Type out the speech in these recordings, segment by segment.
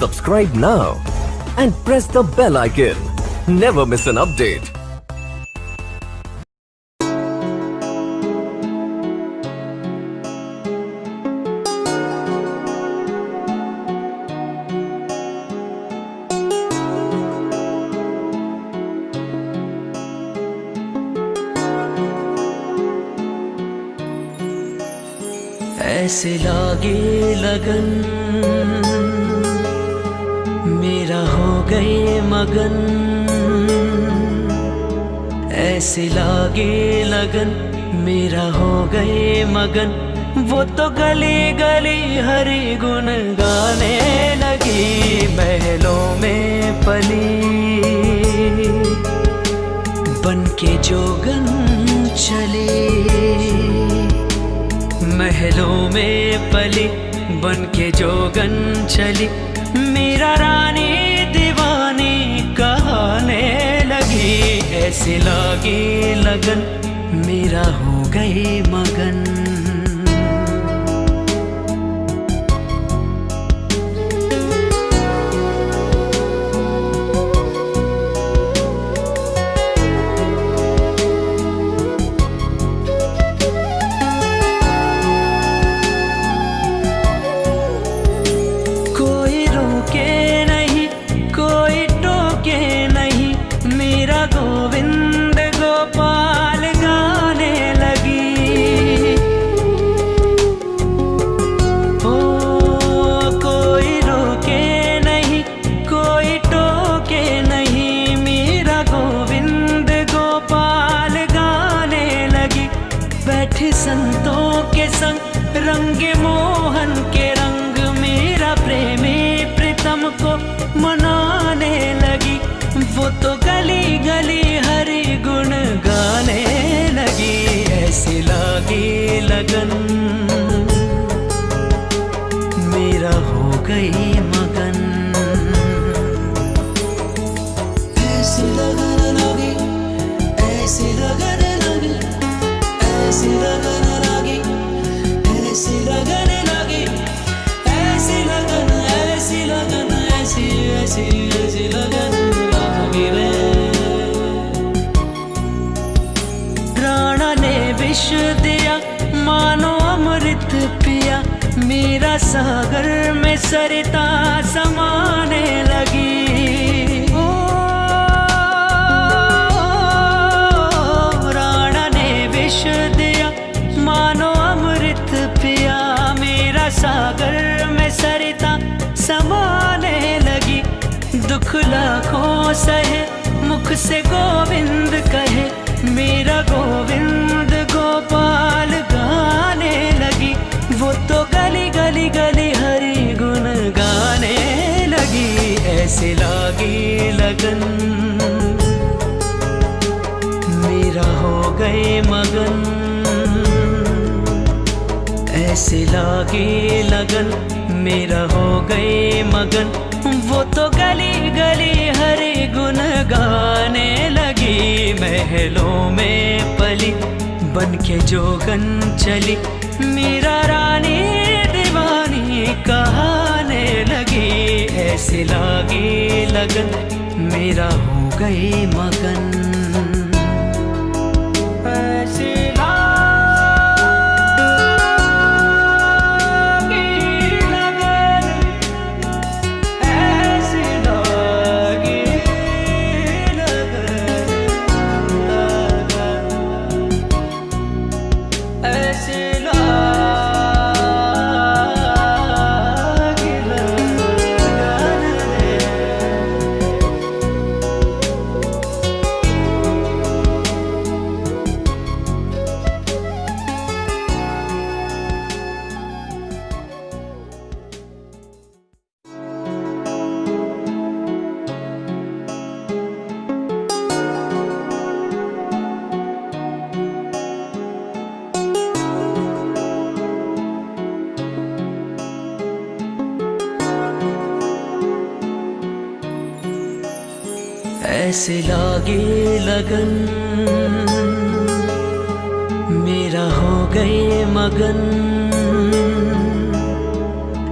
Subscribe now and press the bell icon. Never miss an update. ऐसे लागे लगन मेरा हो गए मगन, ऐसे लागे लगन मेरा हो गए मगन। वो तो गली गली हरि गुण गाने लगी, महलों में पली बन के जोगन चली, महलों में पली बन के जोगन चली। मेरा रानी दीवानी कहाने लगी, ऐसे लागी लगन मेरा हो गई मगन। गोविंद गोपाल गाने लगी, ओ कोई रोके नहीं कोई टोके नहीं, मेरा गोविंद गोपाल गाने लगी। बैठे संतों के संग रंगे मोहन के रंग, मेरा प्रेमी प्रीतम को मनाने लगी। वो तो गली गली हरि गुण गाने लगी, ऐसी लागी लगन मेरा हो गई मगन। ऐसी लगन लगी, ऐसी लगन लगी, ऐसी लगन लगी, ऐसी लगन लगी, ऐसी लगन, ऐसी लगन, ऐसी ऐसी ऐसी लगन। प्राणा ने विष दिया मानो अमृत पिया, मेरा सागर में सरिता समाने लगी। ओ प्राणा ने विष दिया मानो अमृत पिया, मेरा सागर में सरिता समाने लगी। दुख लाखों सहे मुख से गोविंद कहे, मेरा गोविंद गोपाल गाने लगी। वो तो गली गली गली हरि गुण गाने लगी, ऐसे लागी लगन मेरा हो गए मगन। ऐसे लागी लगन मेरा हो गए मगन। वो तो गली गली हरि गुण गाने लगी, महलों में पली बन के जोगन चली। मेरा रानी दीवानी कहाने लगी, ऐसे लागी लगन मेरा हो गई मगन। ऐसे लागे लगन मेरा हो गए मगन,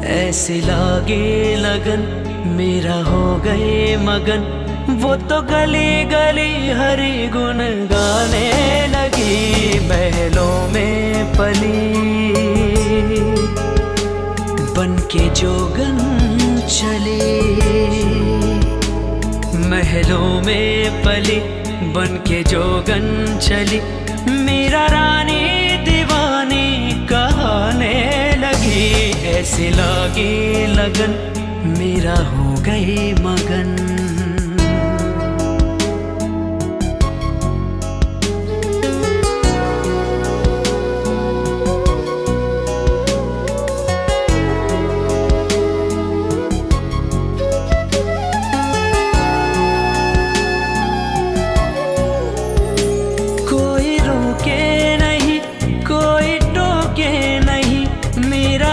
ऐसे लागे लगन मेरा हो गए मगन। वो तो गली गली हरि गुण गाने लगी, महलों में पली बन के जोगन चली। महलों में पली बन के जोगन चली, मेरा रानी दीवानी कहने लगी। ऐसी लगी लगन मेरा हो गई मगन।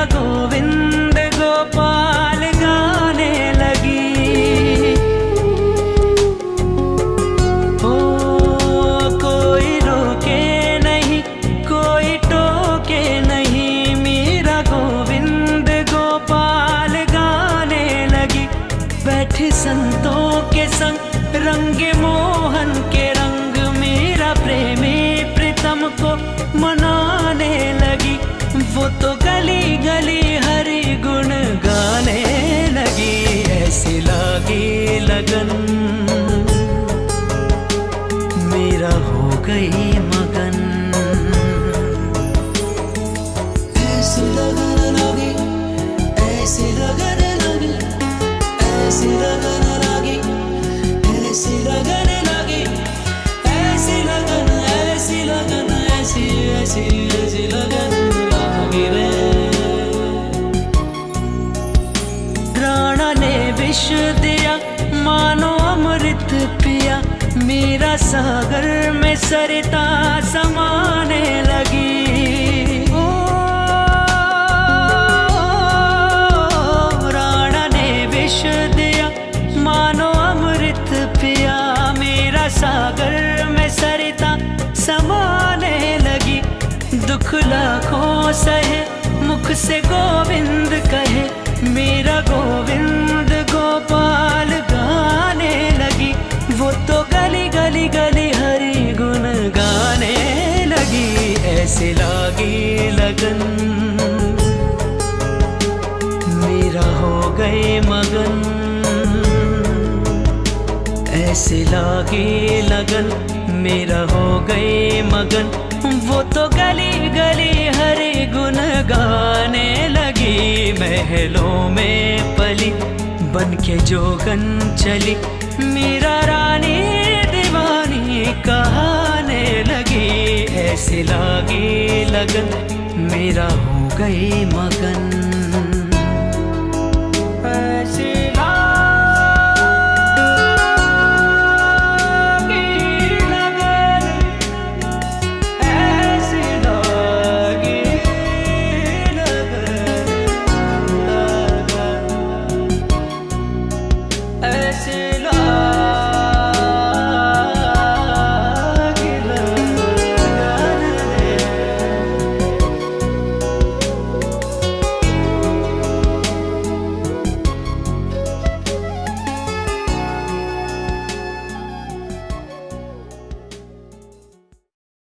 गोविंद गोपाल गाने लगी। ओ कोई रोके नहीं, कोई टोके नहीं, मेरा गोविंद गोपाल गाने लगी। बैठी संतों के संग रंगे मोहन के रंग, मेरा प्रेमी प्रीतम को मनाने लगी। वो तो गली गली हरि गुण गाने लगी। ऐसी लगी लगन मेरा हो गई मगन। ऐसी लगन लगी, ऐसी लगन लगी, ऐसी लगन लगी, ऐसी लगन लगी, ऐसी लगन, ऐसी लगन, ऐसी ऐसी ऐसी लगन। राणा ने विष दिया मानो अमृत पिया, मेरा सागर में सरिता समाने लगी। ओ राणा ने विष दिया मानो अमृत पिया, मेरा सागर में सरिता समाने लगी। दुख लाखों सहे मुख से गोविंद कहे, मेरा गोविंद गोपाल गाने लगी। वो तो गली गली गली हरि गुण गाने लगी। ऐसे लगी लगन मेरा हो गए मगन। ऐसे लगी लगन मेरा हो गए मगन। वो तो गली गली हरि गुण गाने लगी, महलों में पली बन के जोगन चली, मेरा रानी दीवानी कहने लगी। ऐसी लगी लगन मेरा हो गई मगन।